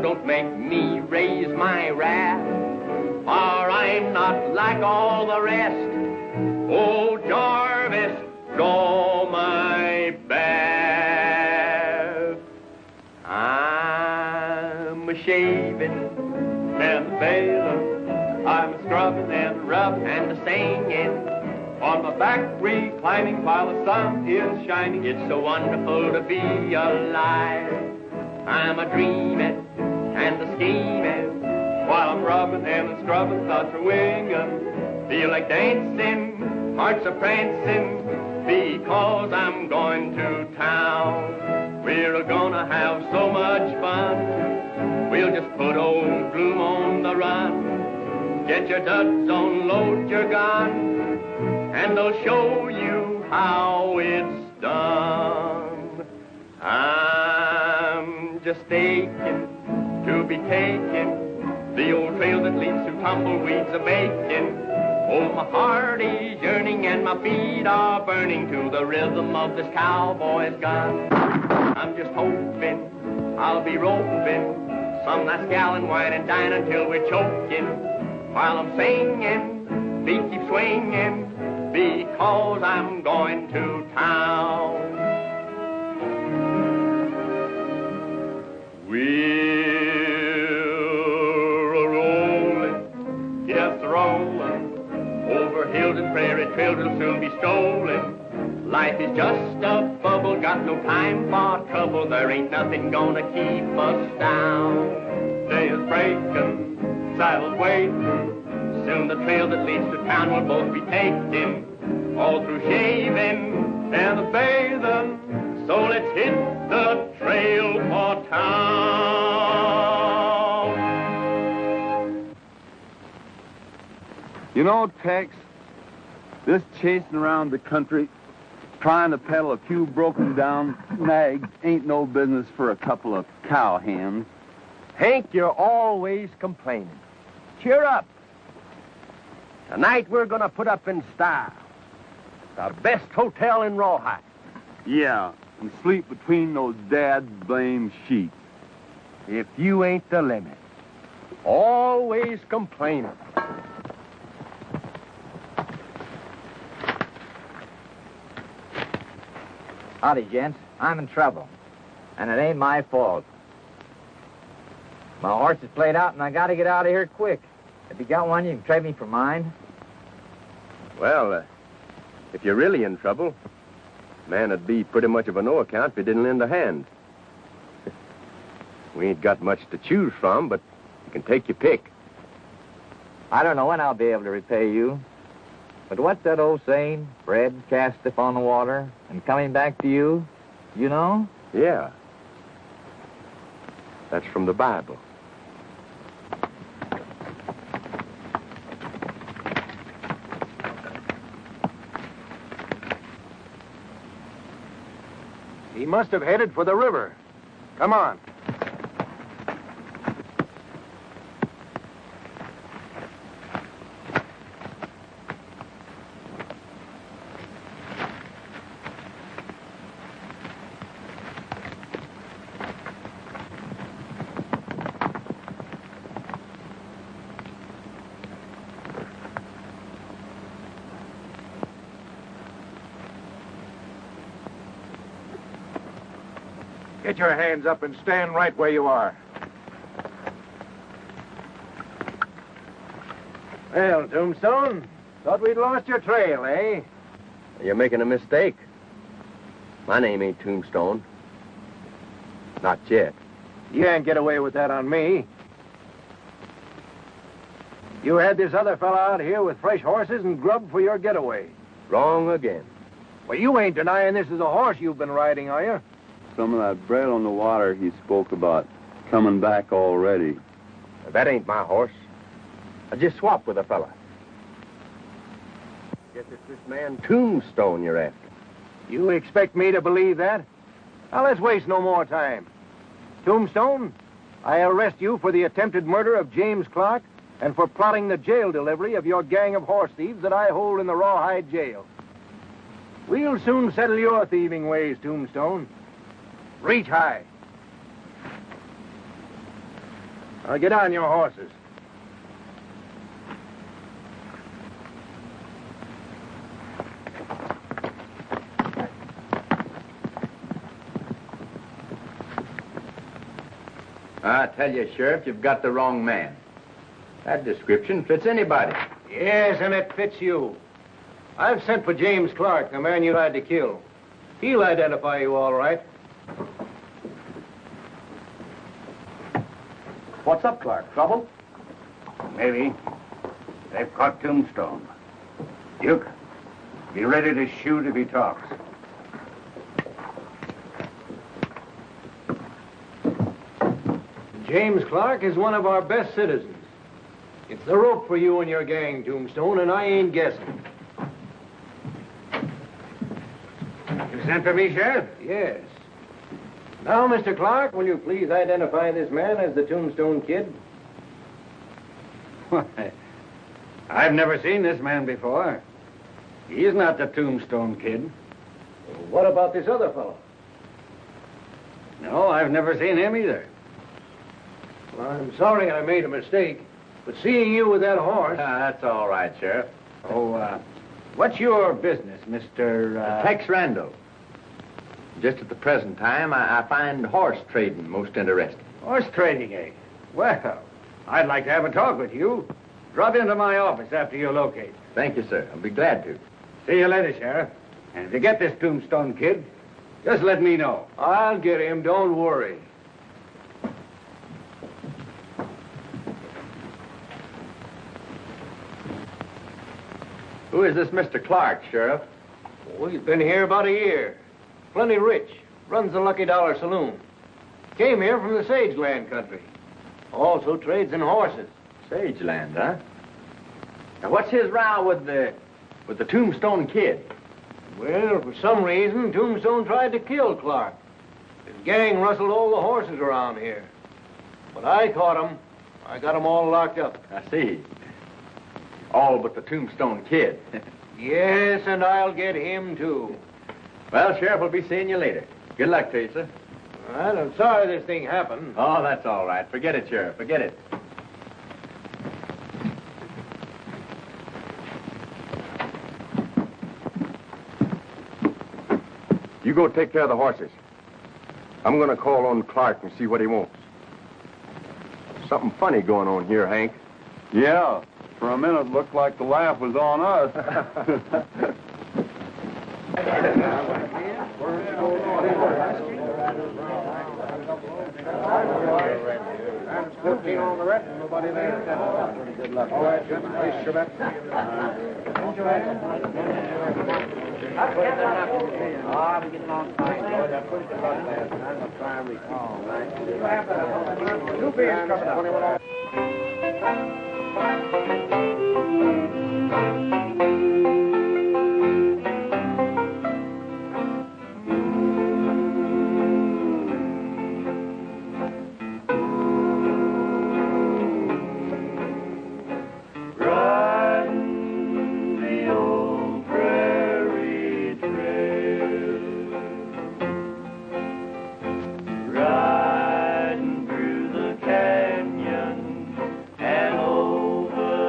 don't make me raise my wrath, for I'm not like all the rest. Oh, Jarvis, draw my bath. I'm a-shaving and bailing, I'm scrubbing and rubbing and a-singing, on my back reclining while the sun is shining. It's so wonderful to be alive. I'm a-dreaming and a-scheming, while I'm rubbing and scrubbing, thoughts are winging. Feel like dancing, hearts are prancing, because I'm going to town. We're gonna have so much fun, we'll just put old Gloom on the run. Get your duds on, load your gun, and they'll show you how it's done. I'm just aching to be taking the old trail that leads to tumbleweeds a-baking. Oh, my heart is yearning and my feet are burning to the rhythm of this cowboy's gun. I'm just hoping I'll be roping some nice gal and wine and dine until we're choking. While I'm singing, feet keep swinging, because I'm going to town. We're a-rolling, yes, rolling, over hills and prairie trails will soon be strolling. Life is just a bubble, got no time for trouble. There ain't nothing gonna keep us down. Day is breaking, saddles waiting, soon the trail that leads to town will both be taken. All through shaving and the bathing, so let's hit the trail for town. You know, Tex, this chasing around the country, trying to peddle a few broken down nags ain't no business for a couple of cowhands. Hank, you're always complaining. Cheer up. Tonight we're gonna put up in style. The best hotel in Rawhide. Yeah, and sleep between those dad-blamed sheets. If you ain't the limit. Always complaining. Howdy, gents. I'm in trouble. And it ain't my fault. My horse is played out, and I gotta get out of here quick. If you got one, you can trade me for mine. Well, if you're really in trouble, man, it'd be pretty much of a no account if you didn't lend a hand. We ain't got much to choose from, but you can take your pick. I don't know when I'll be able to repay you. But what's that old saying? Bread casteth on the water, and coming back to you, you know? Yeah. That's from the Bible. He must have headed for the river. Come on. Get your hands up and stand right where you are. Well, Tombstone, thought we'd lost your trail, eh? You're making a mistake. My name ain't Tombstone. Not yet. You can't get away with that on me. You had this other fella out here with fresh horses and grub for your getaway. Wrong again. Well, you ain't denying this is a horse you've been riding, are you? Some of that bread on the water he spoke about coming back already. That ain't my horse. I just swapped with a fella. Guess it's this man Tombstone you're after. You expect me to believe that? Now, let's waste no more time. Tombstone, I arrest you for the attempted murder of James Clark and for plotting the jail delivery of your gang of horse thieves that I hold in the Rawhide jail. We'll soon settle your thieving ways, Tombstone. Reach high. Now get on your horses. I tell you, Sheriff, you've got the wrong man. That description fits anybody. Yes, and it fits you. I've sent for James Clark, the man you tried to kill. He'll identify you all right. What's up, Clark? Trouble? Maybe. They've caught Tombstone. Duke, be ready to shoot if he talks. James Clark is one of our best citizens. It's the rope for you and your gang, Tombstone, and I ain't guessing. You sent for me, Sheriff? Yes. Now, Mr. Clark, will you please identify this man as the Tombstone Kid? Why, I've never seen this man before. He's not the Tombstone Kid. Well, what about this other fellow? No, I've never seen him either. Well, I'm sorry I made a mistake, but seeing you with that horse... That's all right, Sheriff. Oh, what's your business, Mr. Tex Randall. Just at the present time, I find horse trading most interesting. Horse trading, eh? Well, I'd like to have a talk with you. Drop into my office after you locate. Thank you, sir. I'll be glad to. See you later, Sheriff. And if you get this Tombstone Kid, just let me know. I'll get him, don't worry. Who is this Mr. Clark, Sheriff? Oh, he's been here about a year. Plenty rich. Runs the Lucky Dollar Saloon. Came here from the Sageland country. Also trades in horses. Sageland, huh? Now, what's his row with the Tombstone Kid? Well, for some reason, Tombstone tried to kill Clark. His gang rustled all the horses around here. But I caught him. I got them all locked up. I see. All but the Tombstone Kid. Yes, and I'll get him, too. Well, Sheriff, we'll be seeing you later. Good luck to you, sir. Well, I'm sorry this thing happened. Oh, that's all right. Forget it, Sheriff. Forget it. You go take care of the horses. I'm going to call on Clark and see what he wants. Something funny going on here, Hank. Yeah, for a minute, looked like the laugh was on us. 15 on the red, nobody there. Good luck. All right, good. Please, sure bet. We get along fine. Good luck, lad. I'm going to try and recall. Two beers coming up. Riding through the canyon and over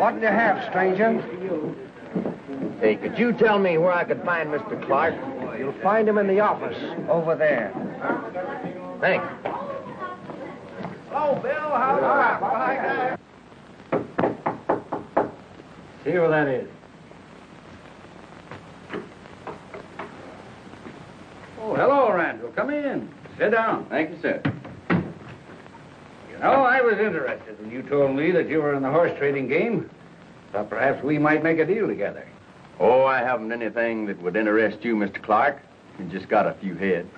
What do you have, stranger? Hey, could you tell me where I could find Mr. Clark? You'll find him in the office, over there. Thanks. Hello, Bill. How's See where that is. Oh, hello, Randall. Come in. Sit down. Thank you, sir. You know, I was interested when you told me that you were in the horse trading game. Thought perhaps we might make a deal together. Oh, I haven't anything that would interest you, Mr. Clark. You just got a few head.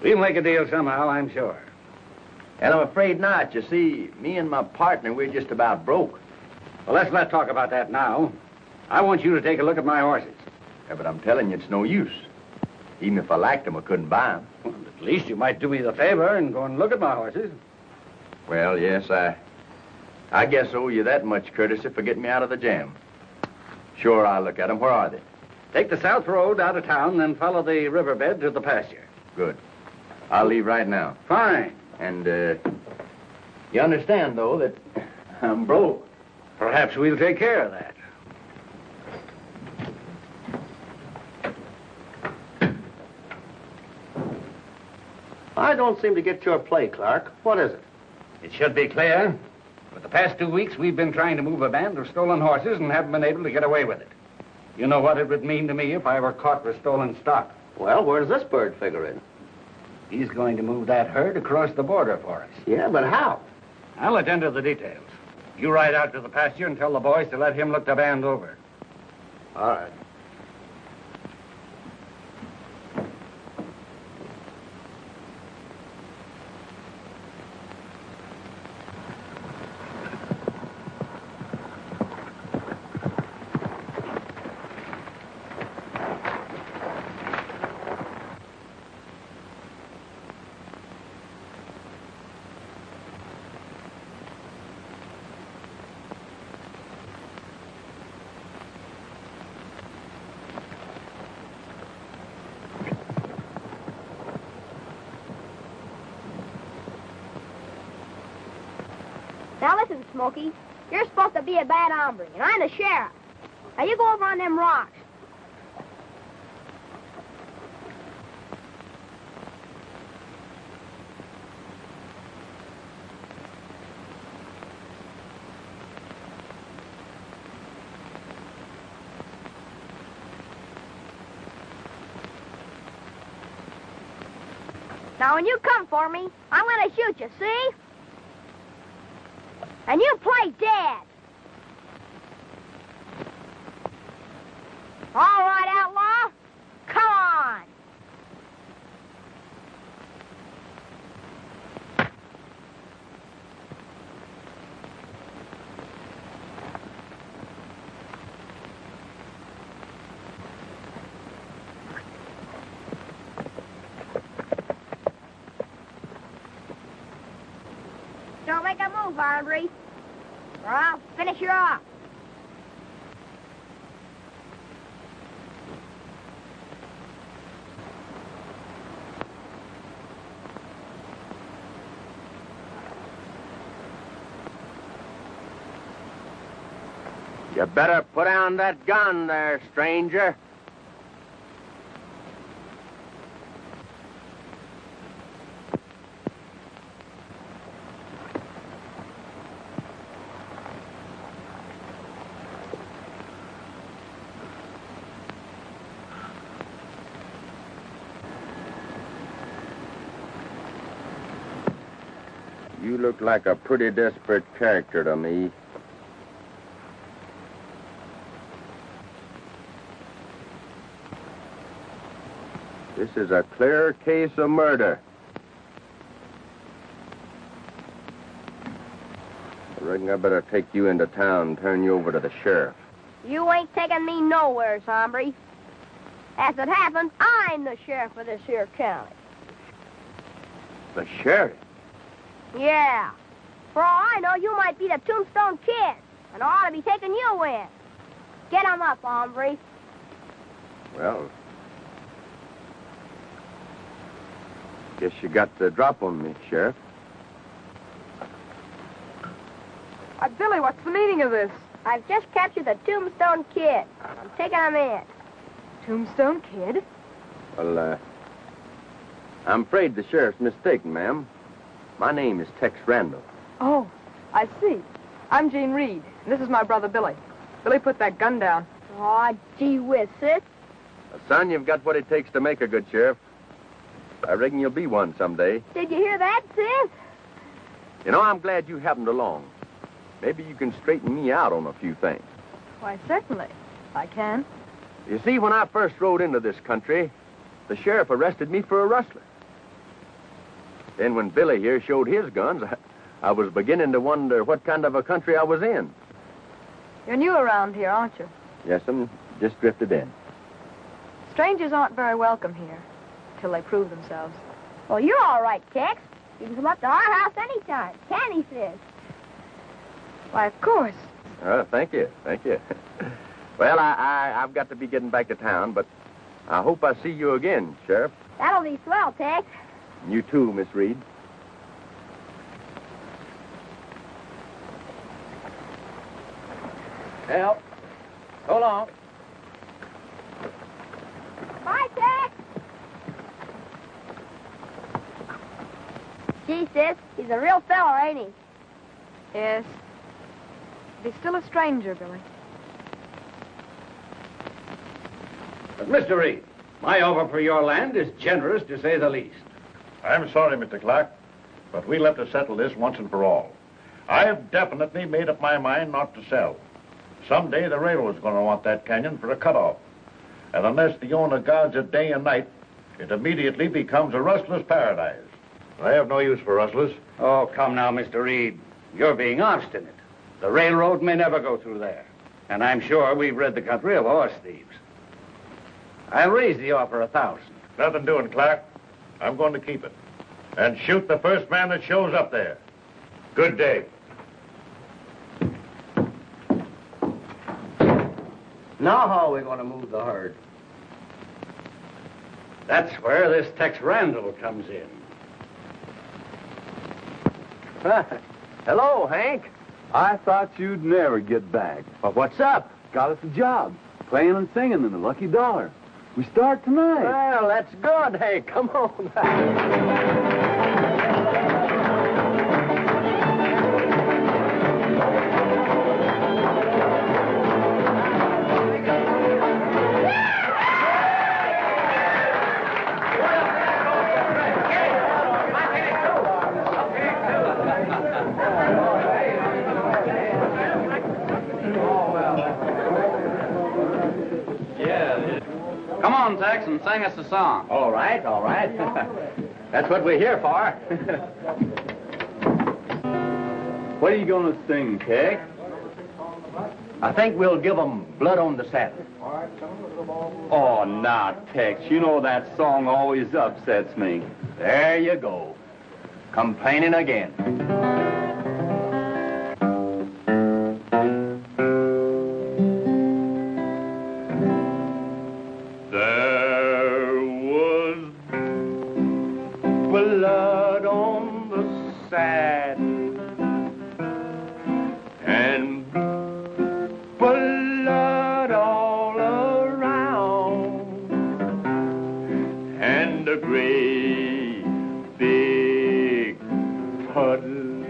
We'll make a deal somehow, I'm sure. And I'm afraid not. You see, me and my partner, we're just about broke. Well, let's not talk about that now. I want you to take a look at my horses. Yeah, but I'm telling you, it's no use. Even if I liked them, I couldn't buy them. Well, at least you might do me the favor and go and look at my horses. Well, yes, I guess I owe you that much courtesy for getting me out of the jam. Sure, I'll look at them. Where are they? Take the south road out of town, then follow the riverbed to the pasture. Good. I'll leave right now. Fine. And, you understand, though, that I'm broke. Perhaps we'll take care of that. I don't seem to get your play, Clark. What is it? It should be clear. For the past 2 weeks, we've been trying to move a band of stolen horses and haven't been able to get away with it. You know what it would mean to me if I were caught with stolen stock. Well, where does this bird figure in? He's going to move that herd across the border for us. Yeah, but how? I'll attend to the details. You ride out to the pasture and tell the boys to let him look the band over. All right. Now listen, Smokey. You're supposed to be a bad hombre, and I'm the sheriff. Now you go over on them rocks. Now when you come for me, I'm gonna shoot you, see? And you play dead. All right, outlaw. Come on. Don't make a move, Andre, or I'll finish you off. You better put down that gun there, stranger. You look like a pretty desperate character to me. This is a clear case of murder. I reckon I better take you into town and turn you over to the sheriff. You ain't taking me nowhere, hombre. As it happens, I'm the sheriff of this here county. The sheriff? Yeah. For all I know, you might be the Tombstone Kid, and I ought to be taking you in. Get 'em up, hombre. Well, guess you got the drop on me, Sheriff. Billy, what's the meaning of this? I've just captured the Tombstone Kid. I'm taking him in. Tombstone Kid? Well, I'm afraid the sheriff's mistaken, ma'am. My name is Tex Randall. Oh, I see. I'm Jean Reed. And this is my brother, Billy. Billy, put that gun down. Aw, gee whiz, sis. Son, you've got what it takes to make a good sheriff. I reckon you'll be one someday. Did you hear that, sis? You know, I'm glad you happened along. Maybe you can straighten me out on a few things. Why, certainly. I can. You see, when I first rode into this country, the sheriff arrested me for a rustler. Then when Billy here showed his guns, I was beginning to wonder what kind of a country I was in. You're new around here, aren't you? Yes, I'm just drifted in. Strangers aren't very welcome here, till they prove themselves. Well, you're all right, Tex. You can come up to our house anytime. Can he, sis? Why, of course. Thank you. Well, I've got to be getting back to town, but I hope I see you again, Sheriff. That'll be swell, Tex. You too, Miss Reed. Well, so long. Bye, Tex. Gee, sis, he's a real feller, ain't he? Yes. But he's still a stranger, Billy. But, Mr. Reed, my offer for your land is generous, to say the least. I'm sorry, Mr. Clark, but we'll have to settle this once and for all. I've definitely made up my mind not to sell. Someday the railroad's going to want that canyon for a cutoff. And unless the owner guards it day and night, it immediately becomes a rustler's paradise. I have no use for rustlers. Oh, come now, Mr. Reed. You're being obstinate. The railroad may never go through there. And I'm sure we've rid the country of horse thieves. I'll raise the offer 1,000. Nothing doing, Clark. I'm going to keep it. And shoot the first man that shows up there. Good day. Now how are we going to move the herd? That's where this Tex Randall comes in. Hello, Hank. I thought you'd never get back. Well, what's up? Got us a job. Playing and singing in the Lucky Dollar. We start tonight. Well, that's good, Hank. Come on back. Come on, Tex, and sing us a song. All right. That's what we're here for. What are you going to sing, Tex? I think we'll give 'em Blood on the Saddle. Oh, now, Tex, you know that song always upsets me. There you go. Complaining again. Blood on the saddle and blood all around and a great big puddle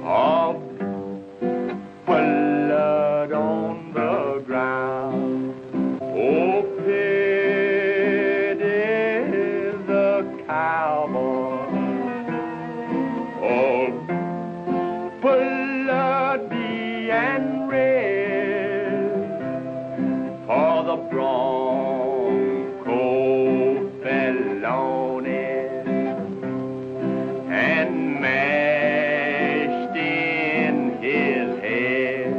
of blood on the ground. Oh, Cowboy, all bloody and red, for the bronco fell on it and mashed in his head.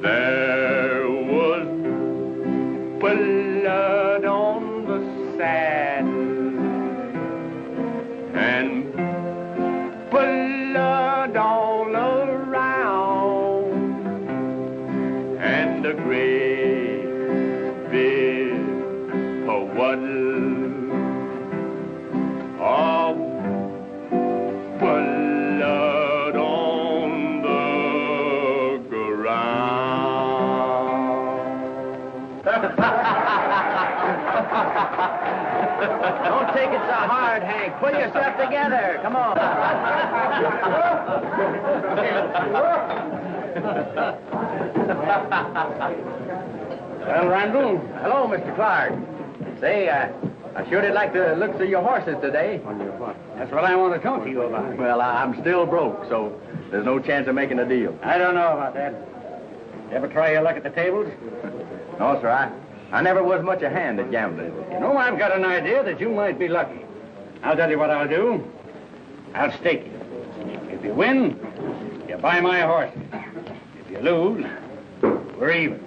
There was blood on the saddle and blood all around and a great big puddle of blood on Well, Randall. Hello, Mr. Clark. Say, I sure did like the looks of your horses today. That's what I want to talk to you about. Well, I'm still broke, so there's no chance of making a deal. I don't know about that. You ever try your luck at the tables? No, sir, I never was much a hand at gambling. You know, I've got an idea that you might be lucky. I'll tell you what I'll do. I'll stake you. If you win, you buy my horses. If you lose, we're even.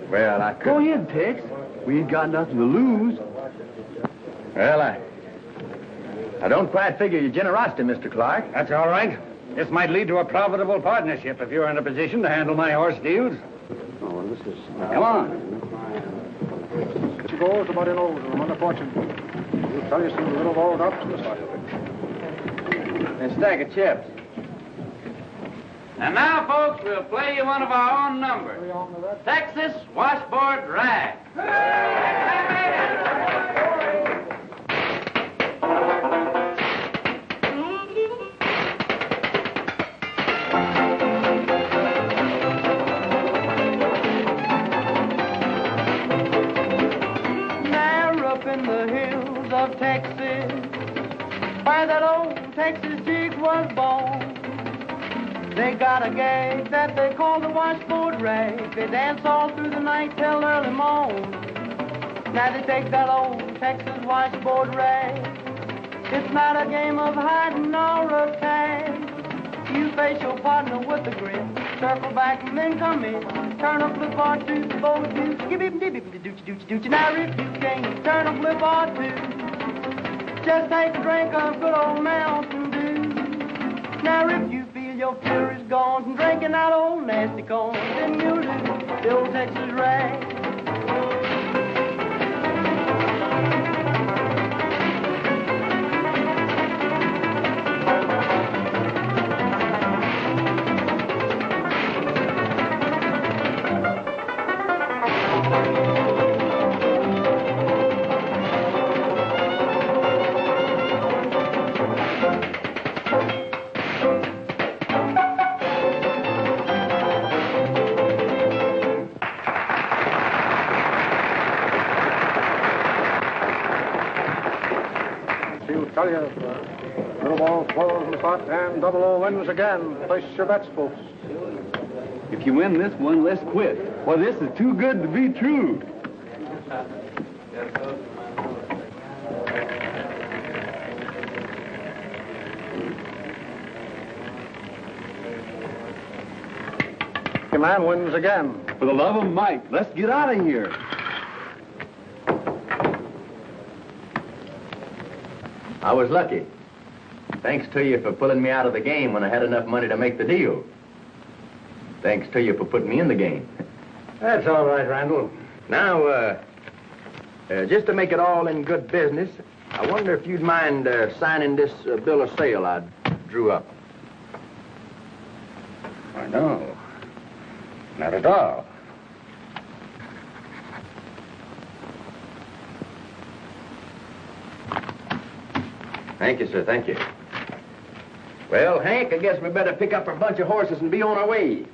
Well, I could... Go ahead, Tex. We ain't got nothing to lose. Well, I don't quite figure your generosity, Mr. Clark. That's all right. This might lead to a profitable partnership if you're in a position to handle my horse deals. Oh, this is... Come on. She goes about in over them on the fortune. You'll tell you some little old ups on the side of it. And a stack of chips. And now, folks, we'll play you one of our own numbers. Texas Washboard Rag. There up in the hills of Texas, where that old Texas jig was born, they got a gag that they call the washboard rag. They dance all through the night till early morn. Now they take that old Texas washboard rag. It's not a game of hiding or of tag. You face your partner with a grin, circle back and then come in. Turn a flip or two, both you. Now if you can't turn a flip or two, just take a drink of good old Mountain Dew. Now if you feel your fury's gone from drinking that old nasty corn, then you'll do the old Texas rag. Tell you, little ball spoils in the pot and 00 wins again. Place your bets, folks. If you win this one, let's quit. Well, this is too good to be true. Your man wins again. For the love of Mike, let's get out of here. I was lucky. Thanks to you for pulling me out of the game when I had enough money to make the deal. Thanks to you for putting me in the game. That's all right, Randall. Now, just to make it all in good business, I wonder if you'd mind signing this bill of sale I drew up. Why, no. Not at all. Thank you, sir, thank you. Well, Hank, I guess we better pick up our bunch of horses and be on our way.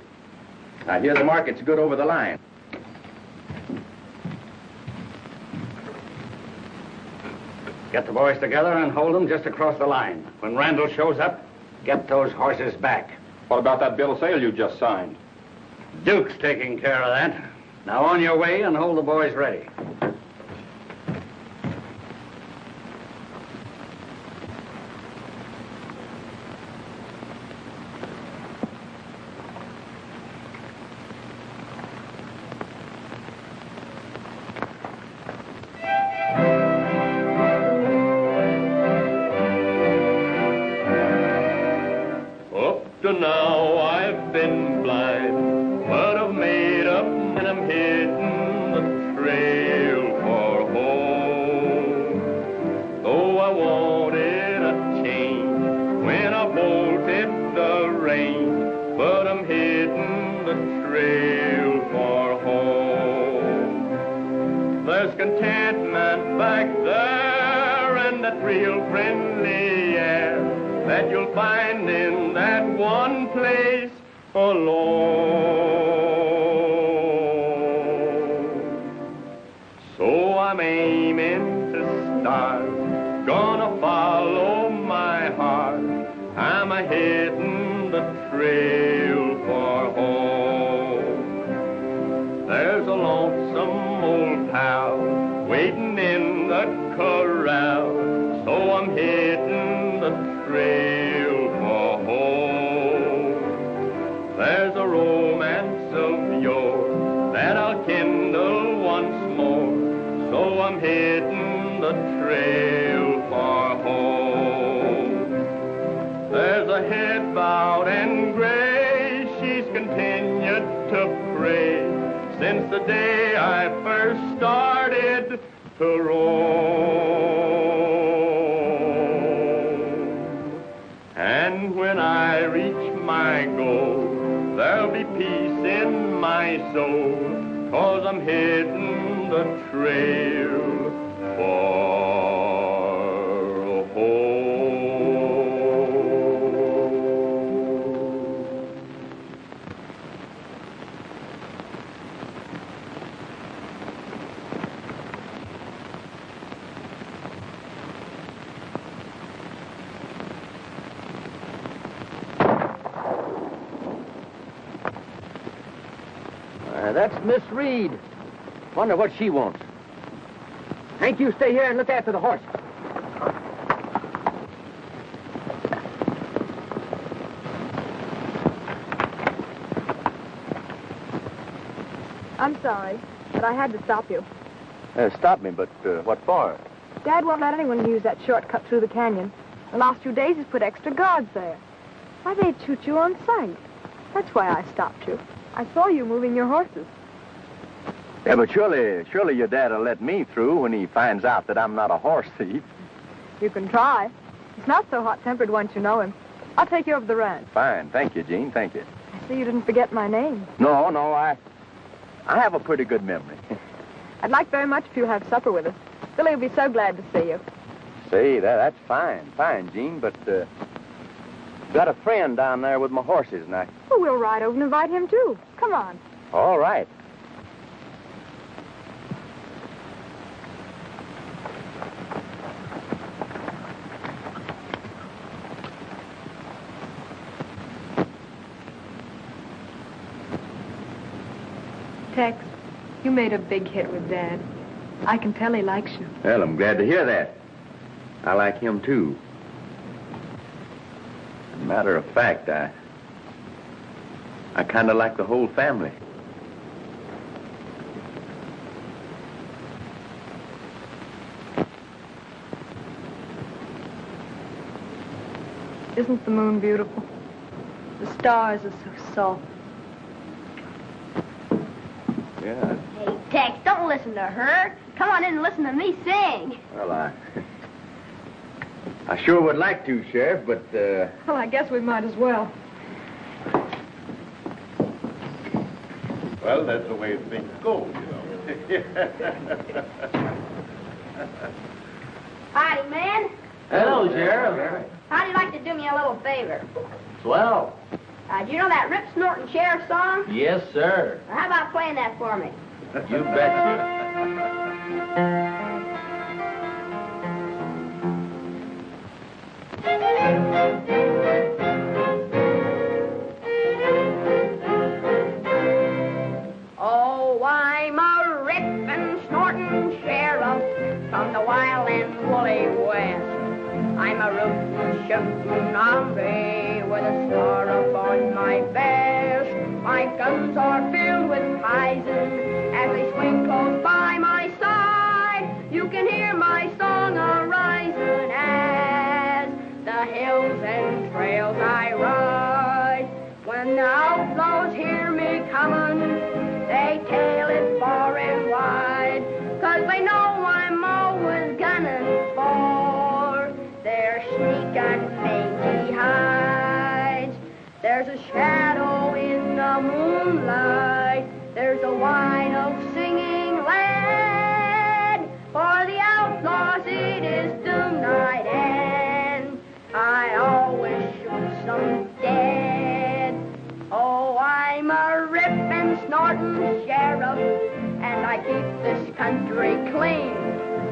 I hear the market's good over the line. Get the boys together and hold them just across the line. When Randall shows up, get those horses back. What about that bill of sale you just signed? Duke's taking care of that. Now on your way and hold the boys ready. To now I've been blind, but I've made up and I'm hitting the trail for home. Though I wanted a change when I bolted the range, but I'm hitting the trail for home. There's contentment back there and that real friendly air that you'll find in that one place alone. So I'm aiming to start, gonna follow my heart. I'm a hitting the trail for home. There's a lonesome old pal waiting in the corral, so I'm hitting the trail for home. There's a romance of yore that I'll kindle once more, so I'm hitting the trail for home. There's a head bowed and gray, she's continued to pray since the day I first started to roam. And when I reach my goal, there'll be peace in my soul, 'cause I'm hitting the trail for home. That's Miss Reed. Wonder what she wants. Hank, you stay here and look after the horse. I'm sorry, but I had to stop you. Stop me, but what for? Dad won't let anyone use that shortcut through the canyon. The last few days he's put extra guards there. Why, they'd shoot you on sight. That's why I stopped you. I saw you moving your horses. Yeah, but surely your dad'll let me through when he finds out that I'm not a horse thief. You can try. He's not so hot-tempered once you know him. I'll take you over the ranch. Fine. Thank you, Jean. Thank you. I see you didn't forget my name. No, I have a pretty good memory. I'd like very much if you'll have supper with us. Billy will be so glad to see you. Say, that's fine, Jean, but got a friend down there with my horses, and I... Well, we'll ride over and invite him, too. Come on. All right. Tex, you made a big hit with Dad. I can tell he likes you. Well, I'm glad to hear that. I like him, too. As a matter of fact, I kind of like the whole family. Isn't the moon beautiful? The stars are so soft. Yeah. Hey, Tex, don't listen to her. Come on in and listen to me sing. Well, I sure would like to, Sheriff, but, Well, I guess we might as well. Well, that's the way things go, you know. Howdy, man. Hello, Sheriff. How'd you like to do me a little favor? Swell. Do you know that Rip Snorting Sheriff song? Yes, sir. Well, how about playing that for me? You betcha. Oh, I'm a rippin', snorting sheriff from the wild and woolly west. I'm a rootin', shootin' hombre with a star upon my vest. My guns are filled with poison as they swing close by my side. You can hear my song a-risin' as the hills and trails I ride. When the outlaws hear me comin', they tell it far and wide, 'cause they know I'm always gunning for their sneakin' mangy hides. There's a shadow in the moonlight, there's a whine of singing lead. For the outlaws it is doom night, and I always shoot some dead. sheriff, and I keep this country clean.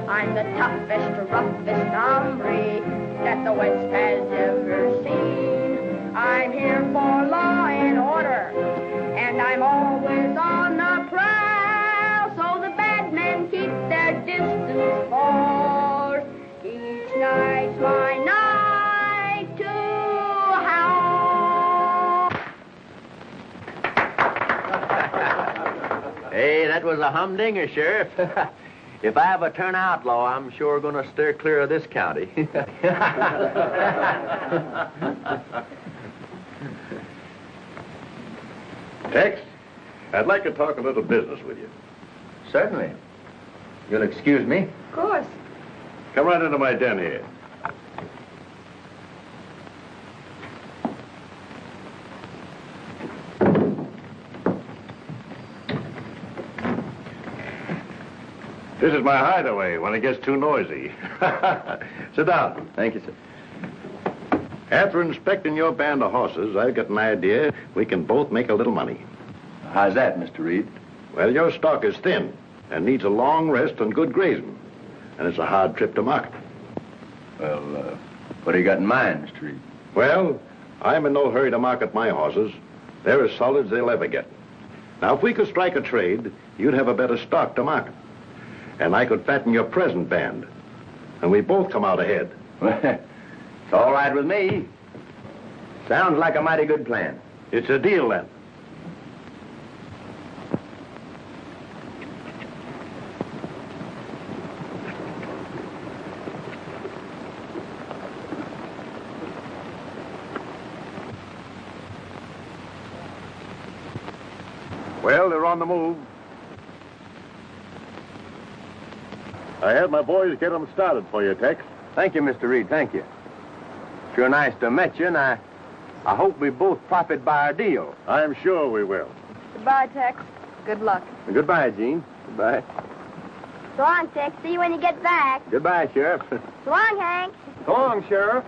I'm the toughest, roughest hombre that the West has ever seen. I'm here for law and order, and I'm always on the prowl, so the bad men keep their distance far. Each night's my night to howl. Hey, that was a humdinger, Sheriff. If I ever turn outlaw, I'm sure going to steer clear of this county. Tex, I'd like to talk a little business with you. Certainly. You'll excuse me? Of course. Come right into my den here. This is my hideaway when it gets too noisy. Sit down. Thank you, sir. After inspecting your band of horses, I've got an idea we can both make a little money. How's that, Mr. Reed? Well, your stock is thin and needs a long rest and good grazing. And it's a hard trip to market. Well, what do you got in mind, Mr. Reed? Well, I'm in no hurry to market my horses. They're as solid as they'll ever get. Now, if we could strike a trade, you'd have a better stock to market. And I could fatten your present band. And we both come out ahead. It's all right with me. Sounds like a mighty good plan. It's a deal, then. Well, they're on the move. I had my boys get them started for you, Tex. Thank you, Mr. Reed, thank you. Sure nice to meet you, and I hope we both profit by our deal. I'm sure we will. Goodbye, Tex. Good luck. Goodbye, Jean. Goodbye. So long, Tex. See you when you get back. Goodbye, Sheriff. So long, Hank. So long, Sheriff.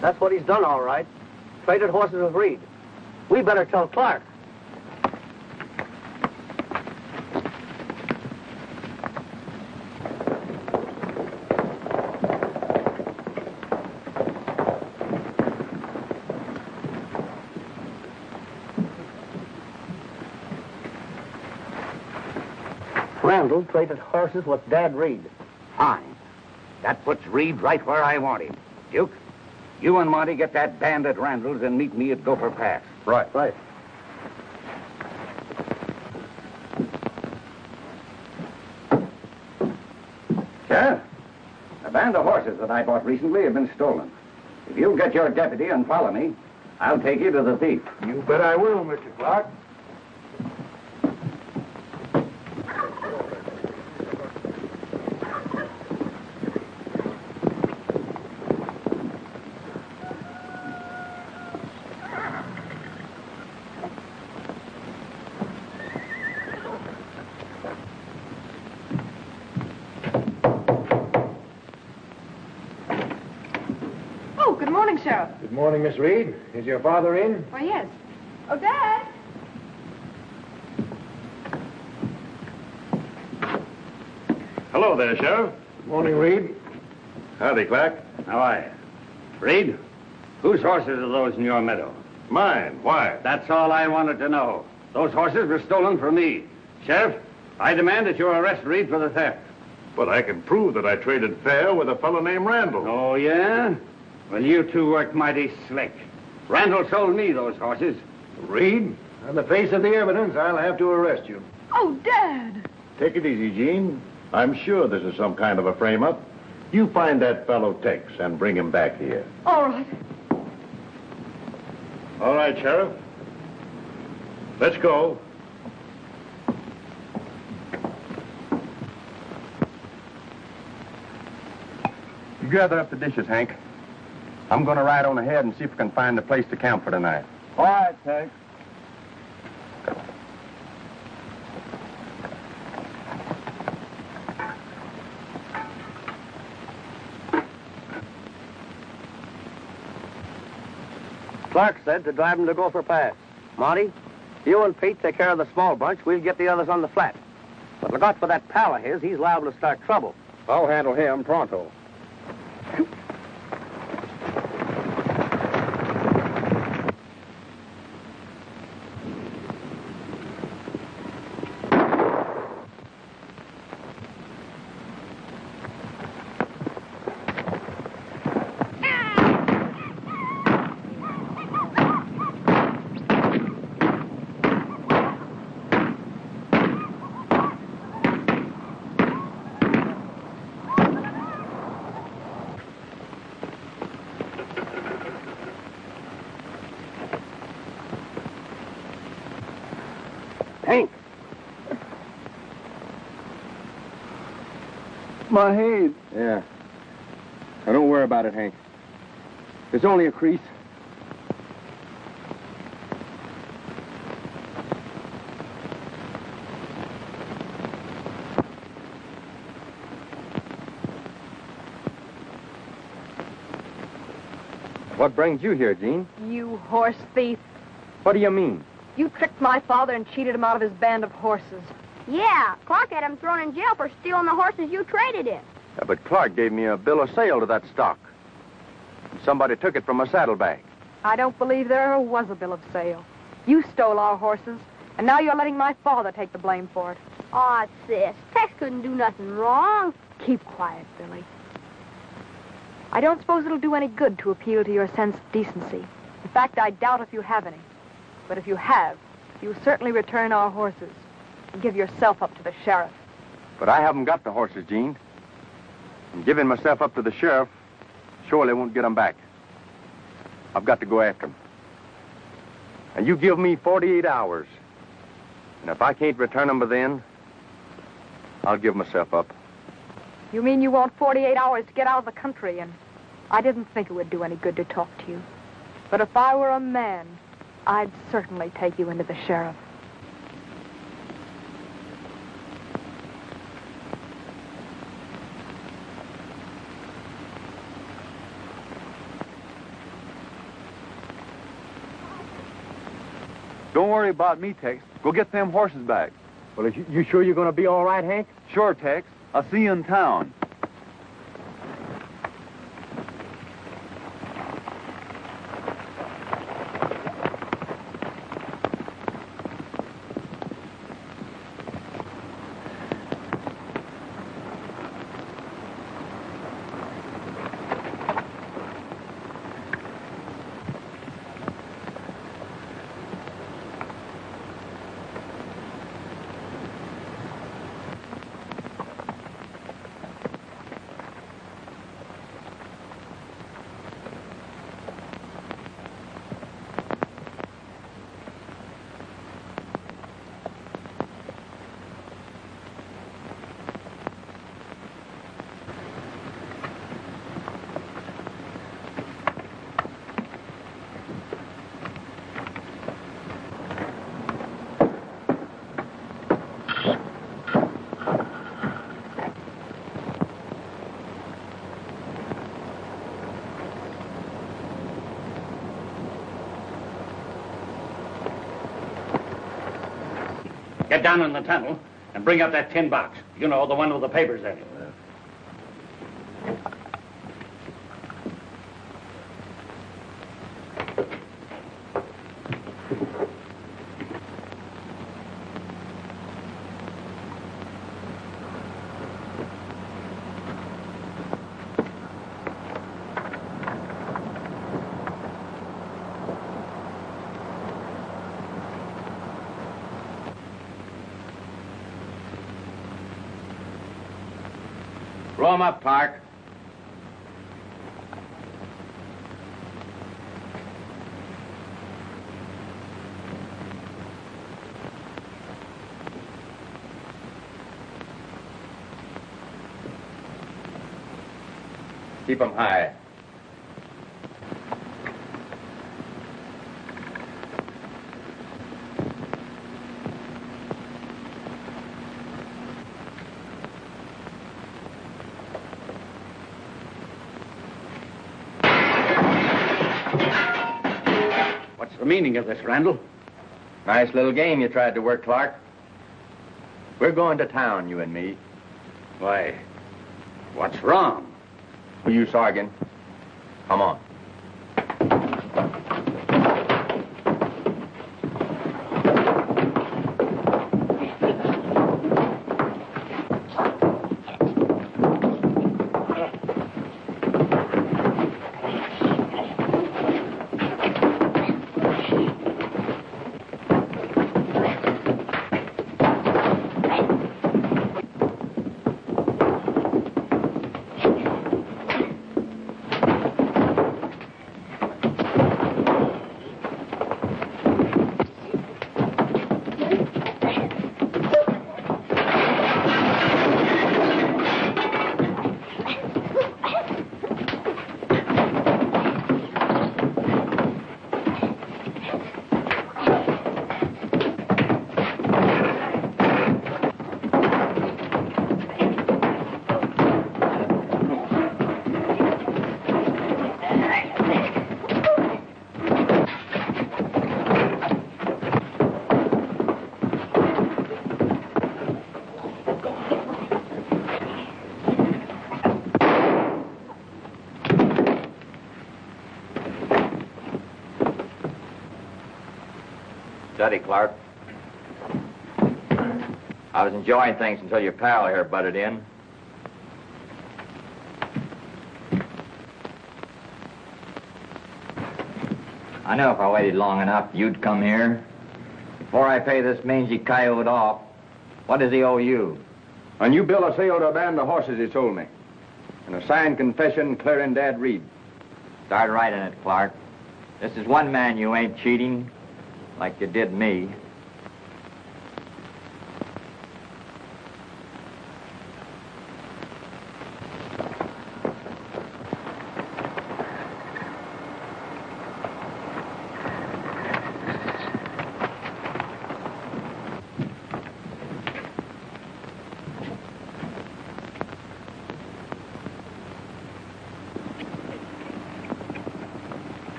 That's what he's done, all right. Traded horses with Reed. We better tell Clark. Randall traded horses with Dad Reed. Fine. That puts Reed right where I want him. Duke, you and Monty get that band at Randall's and meet me at Gopher Pass. Right. Sheriff, a band of horses that I bought recently have been stolen. If you'll get your deputy and follow me, I'll take you to the thief. You bet I will, Mr. Clark. Sheriff. Good morning, Miss Reed. Is your father in? Why, yes. Oh, Dad. Hello there, Sheriff. Good morning, Reed. Howdy, Clark. How are you? Reed, whose horses are those in your meadow? Mine. Why? That's all I wanted to know. Those horses were stolen from me. Sheriff, I demand that you arrest Reed for the theft. But I can prove that I traded fair with a fellow named Randall. Oh, yeah? Well, you two worked mighty slick. Randall sold me those horses. Reed, on the face of the evidence, I'll have to arrest you. Oh, Dad. Take it easy, Jean. I'm sure this is some kind of a frame-up. You find that fellow Tex and bring him back here. All right. All right, Sheriff. Let's go. gather up the dishes, Hank. I'm going to ride on ahead and see if I can find a place to camp for tonight. All right, Tex. Clark said to drive them to Gopher Pass. Monty, you and Pete take care of the small bunch. We'll get the others on the flat. But look out for that pal of his. He's liable to start trouble. I'll handle him pronto. Hank. My head. Yeah. Now, don't worry about it, Hank. It's only a crease. What brings you here, Jean? You horse thief. What do you mean? You tricked my father and cheated him out of his band of horses. Yeah, Clark had him thrown in jail for stealing the horses you traded in. Yeah, but Clark gave me a bill of sale to that stock. Somebody took it from my saddlebag. I don't believe there ever was a bill of sale. You stole our horses, and now you're letting my father take the blame for it. Aw, sis, Tex couldn't do nothing wrong. Keep quiet, Billy. I don't suppose it'll do any good to appeal to your sense of decency. In fact, I doubt if you have any. But if you have, you'll certainly return our horses and give yourself up to the sheriff. But I haven't got the horses, Jean. And giving myself up to the sheriff surely won't get them back. I've got to go after them. And you give me 48 hours. And if I can't return them by then, I'll give myself up. You mean you want 48 hours to get out of the country? And I didn't think it would do any good to talk to you. But if I were a man, I'd certainly take you into the sheriff. Don't worry about me, Tex. Go get them horses back. Well, you sure you're going to be all right, Hank? Sure, Tex. I'll see you in town. Get down in the tunnel and bring up that tin box. You know, the one with the papers in it. Roll 'em up, Clark. Keep 'em high. What's the meaning of this, Randall? Nice little game you tried to work, Clark. We're going to town, you and me. Why, what's wrong? You, Sergeant. Come on. Steady, Clark. I was enjoying things until your pal here butted in. I know if I waited long enough, you'd come here. Before I pay this mangy coyote off, what does he owe you? A new bill of sale to a band of horses, he told me. And a signed confession clearing Dad Reed. Start writing it, Clark. This is one man you ain't cheating, like you did me.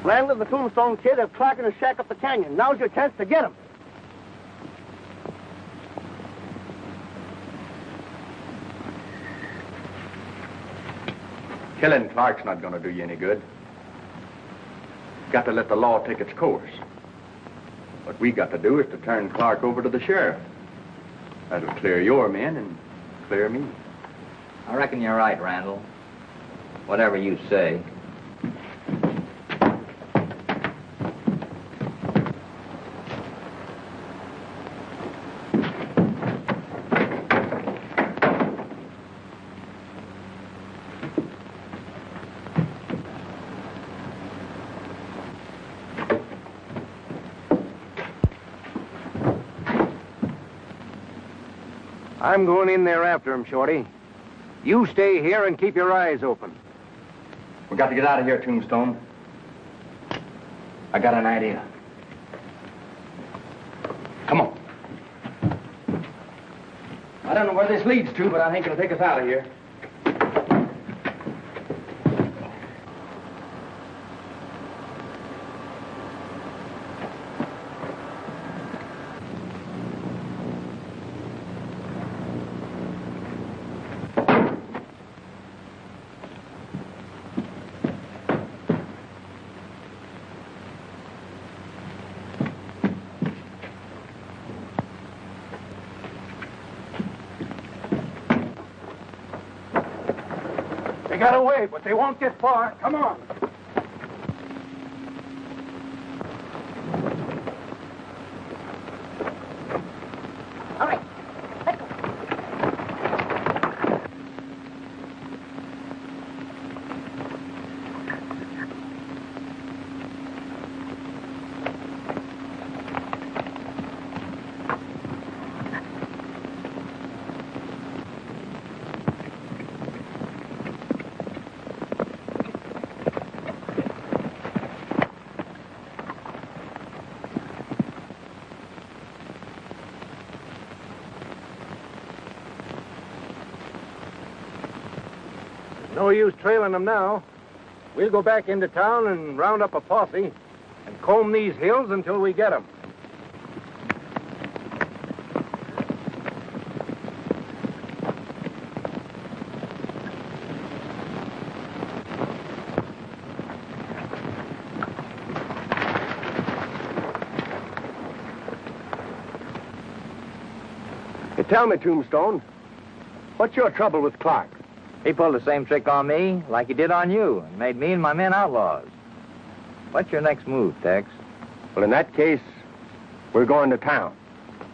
Randall and the Tombstone Kid have Clark in a shack up the canyon. Now's your chance to get him. Killing Clark's not going to do you any good. Got to let the law take its course. What we got to do is to turn Clark over to the sheriff. That'll clear your men and clear me. I reckon you're right, Randall. Whatever you say. I'm going in there after him, Shorty. You stay here and keep your eyes open. We got to get out of here, Tombstone. I got an idea. Come on. I don't know where this leads to, but I think it'll take us out of here. They got away, but they won't get far. Come on. All right. No use trailing them now. We'll go back into town and round up a posse and comb these hills until we get them. Hey, tell me, Tombstone, what's your trouble with Clark? He pulled the same trick on me like he did on you and made me and my men outlaws. What's your next move, Tex? Well, in that case, we're going to town.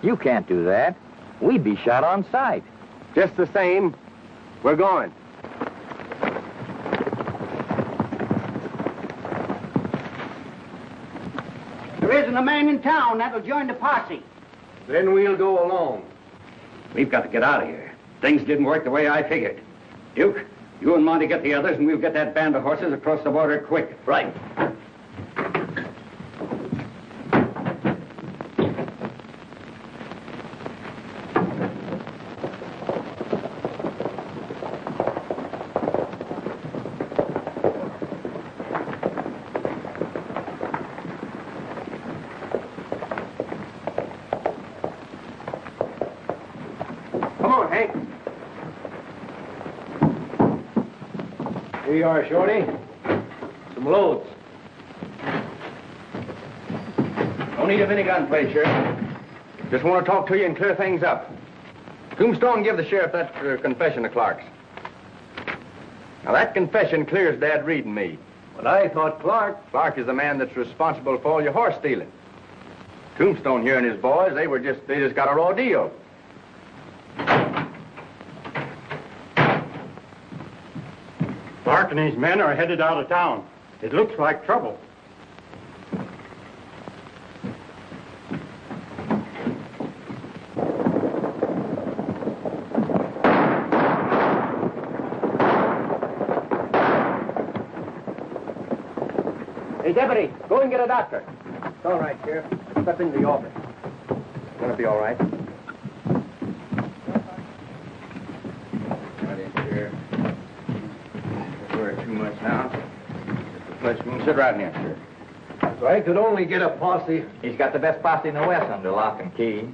You can't do that. We'd be shot on sight. Just the same, we're going. There isn't a man in town that'll join the posse. Then we'll go alone. We've got to get out of here. Things didn't work the way I figured. Duke, you and Monty get the others, and we'll get that band of horses across the border quick. Right. Come on, Hank. Here you are, Shorty. Some loads. Don't need a minigun plate, Sheriff. Just want to talk to you and clear things up. Tombstone, give the sheriff that confession of Clark's. Now, that confession clears Dad Reed and me. But I thought Clark is the man that's responsible for all your horse stealing. Tombstone here and his boys, they just got a raw deal. Clark and his men are headed out of town. It looks like trouble. Hey, Deputy, go and get a doctor. It's all right, Sheriff. Step into the office. It's gonna be all right. Too much now. Just sit right in here, sir. If I could only get a posse. He's got the best posse in the West under lock and key.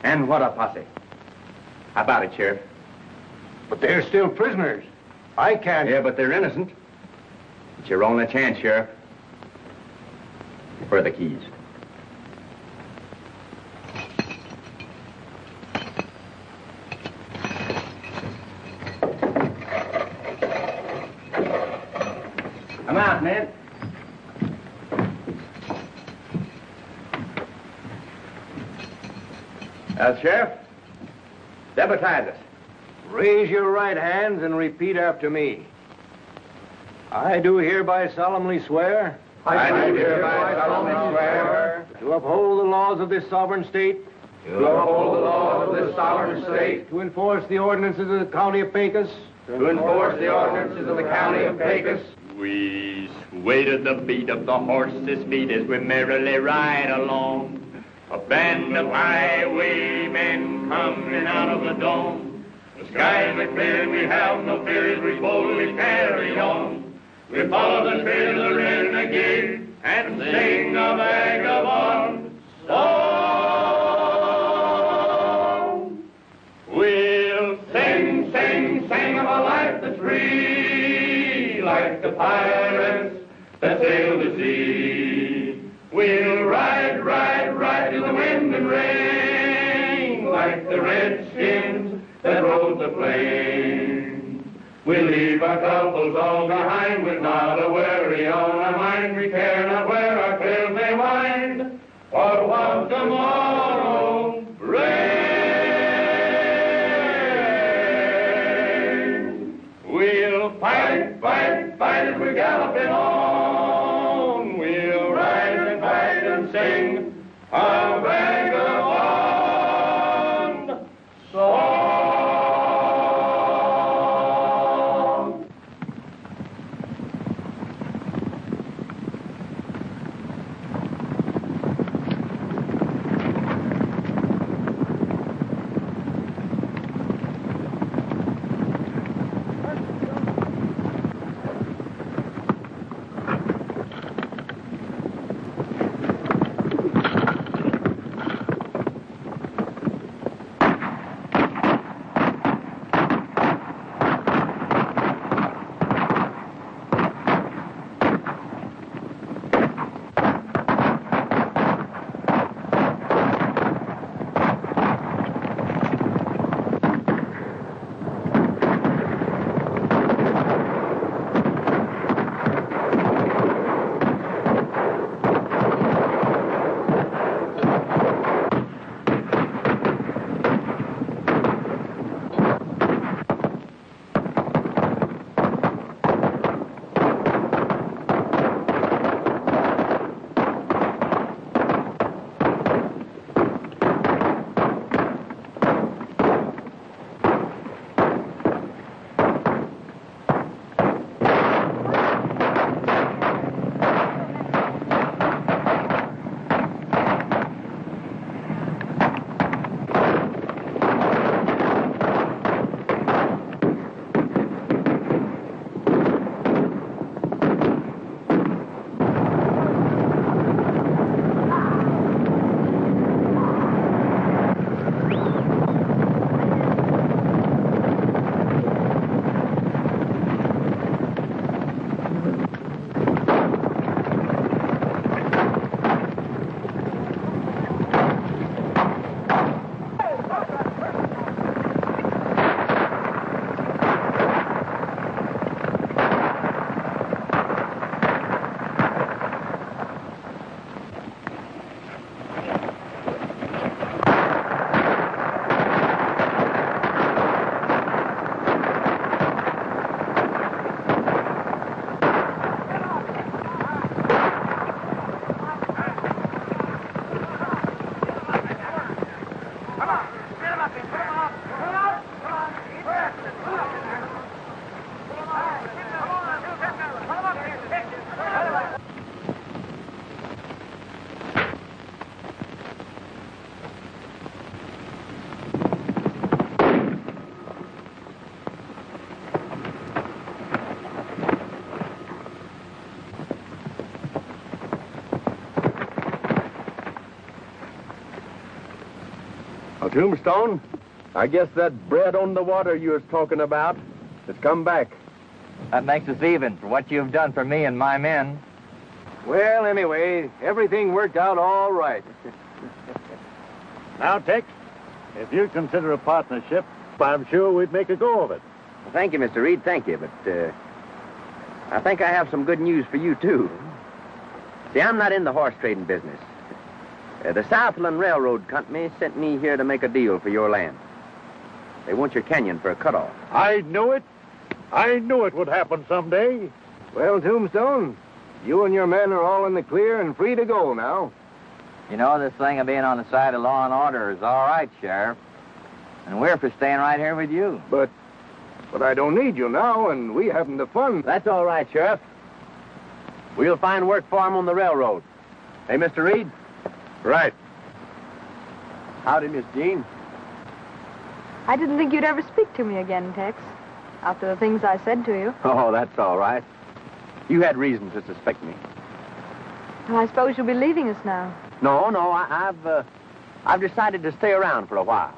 And what a posse. How about it, Sheriff? But they're still prisoners. I can't. Yeah, but they're innocent. It's your only chance, Sheriff. Where are the keys? Come out, man. Sheriff, deputize us. Raise your right hands and repeat after me. I do hereby solemnly swear. I do hereby solemnly swear to uphold the laws of this sovereign state. to uphold the laws of this sovereign state, to enforce the ordinances of the county of Pecos, to enforce the ordinances of the county of Pecos. We sway to the beat of the horse's feet as we merrily ride along. A band of highwaymen coming out of the dome. The skies are clear and we have no fears, we boldly carry on. We follow the trail of the renegade and sing a vagabond song. We'll sing, sing, sing of a life that's free, like the pirates that sail the sea. We'll ride, ride, ride to the wind and rain, like the redskins that rode the plain. We'll leave our troubles all behind, with not a worry on our mind. We care not where our trails may wind, or what tomorrow brings. We'll fight, fight, fight as we're galloping on. We'll ride and fight and sing a vagabond song. Now, Tombstone, I guess that bread on the water you was talking about has come back. That makes us even for what you've done for me and my men. Well, anyway, everything worked out all right. Now, Tex, if you consider a partnership, I'm sure we'd make a go of it. Well, thank you, Mr. Reed, thank you, but I think I have some good news for you, too. See, I'm not in the horse trading business. The Southland Railroad Company sent me here to make a deal for your land. They want your canyon for a cutoff. I knew it. I knew it would happen someday. Well, Tombstone, you and your men are all in the clear and free to go now. You know, this thing of being on the side of law and order is all right, Sheriff. And we're for staying right here with you. But I don't need you now, and we haven't the fun. That's all right, Sheriff. We'll find work for him on the railroad. Hey, Mr. Reed? Right. Howdy, Miss Jean. I didn't think you'd ever speak to me again, Tex, after the things I said to you. Oh, that's all right. You had reason to suspect me. Well, I suppose you'll be leaving us now. No, I've decided to stay around for a while.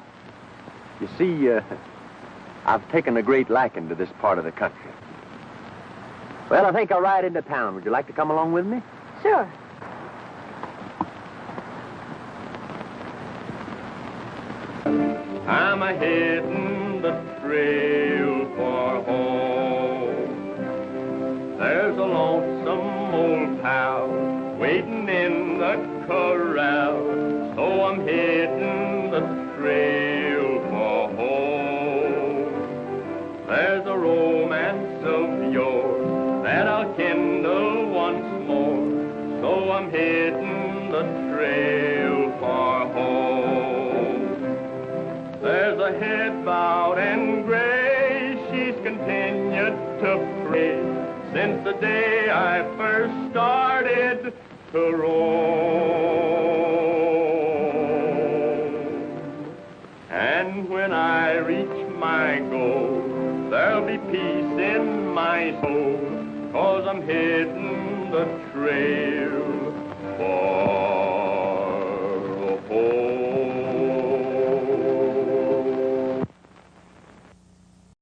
You see, I've taken a great liking to this part of the country. Well, I think I'll ride into town. Would you like to come along with me? Sure. I'm a hittin the trail for home. There's a lonesome old pal waiting in the corral, so I'm hittin the trail for home. There's a romance of yours that I'll kindle once more, so I'm hittin the trail for home. There's a head bowed and gray, she's continued to pray since the day I first started to roam. And when I reach my goal, there'll be peace in my soul, 'cause I'm hitting the trail